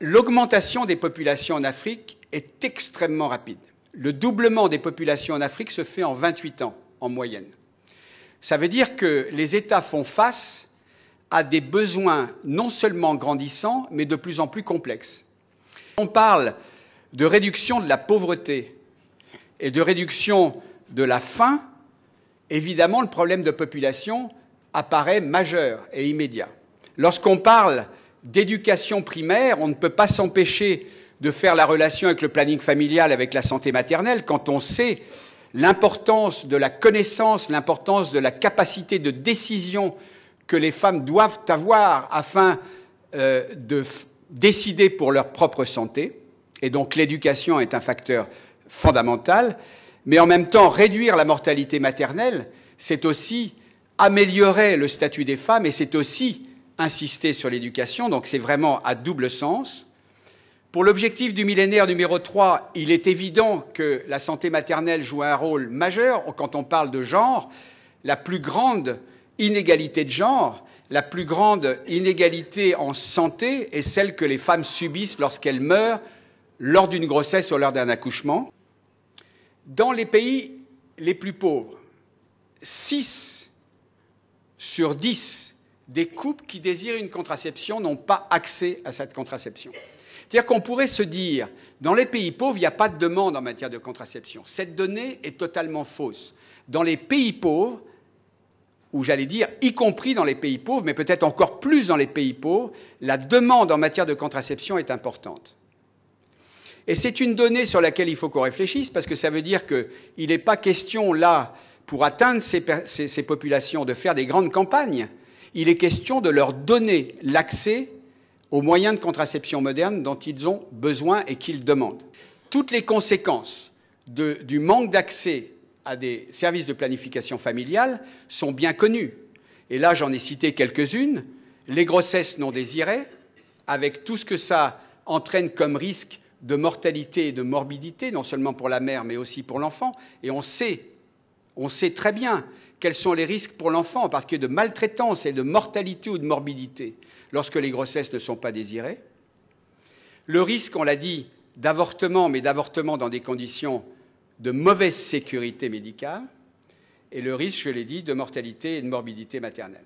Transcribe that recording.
L'augmentation des populations en Afrique est extrêmement rapide. Le doublement des populations en Afrique se fait en 28 ans, en moyenne. Ça veut dire que les États font face à des besoins non seulement grandissants, mais de plus en plus complexes. On parle de réduction de la pauvreté et de réduction de la faim. Évidemment, le problème de population apparaît majeur et immédiat. Lorsqu'on parle d'éducation primaire, on ne peut pas s'empêcher de faire la relation avec le planning familial, avec la santé maternelle, quand on sait l'importance de la connaissance, l'importance de la capacité de décision que les femmes doivent avoir afin de décider pour leur propre santé. Et donc l'éducation est un facteur fondamental. Mais en même temps, réduire la mortalité maternelle, c'est aussi améliorer le statut des femmes et c'est aussi insister sur l'éducation. Donc c'est vraiment à double sens. Pour l'objectif du millénaire numéro 3, il est évident que la santé maternelle joue un rôle majeur. Quand on parle de genre, la plus grande inégalité de genre, la plus grande inégalité en santé est celle que les femmes subissent lorsqu'elles meurent lors d'une grossesse ou lors d'un accouchement. Dans les pays les plus pauvres, 6 sur 10 des couples qui désirent une contraception n'ont pas accès à cette contraception. C'est-à-dire qu'on pourrait se dire, dans les pays pauvres, il n'y a pas de demande en matière de contraception. Cette donnée est totalement fausse. Dans les pays pauvres, ou j'allais dire, y compris dans les pays pauvres, mais peut-être encore plus dans les pays pauvres, la demande en matière de contraception est importante. Et c'est une donnée sur laquelle il faut qu'on réfléchisse, parce que ça veut dire qu'il n'est pas question, là, pour atteindre ces populations, de faire des grandes campagnes. Il est question de leur donner l'accès aux moyens de contraception modernes dont ils ont besoin et qu'ils demandent. Toutes les conséquences du manque d'accès à des services de planification familiale sont bien connues. Et là, j'en ai cité quelques-unes. Les grossesses non désirées, avec tout ce que ça entraîne comme risque de mortalité et de morbidité, non seulement pour la mère, mais aussi pour l'enfant. Et on sait très bien quels sont les risques pour l'enfant, en particulier de maltraitance et de mortalité ou de morbidité, lorsque les grossesses ne sont pas désirées. Le risque, on l'a dit, d'avortement, mais d'avortement dans des conditions de mauvaise sécurité médicale, et le risque, je l'ai dit, de mortalité et de morbidité maternelle.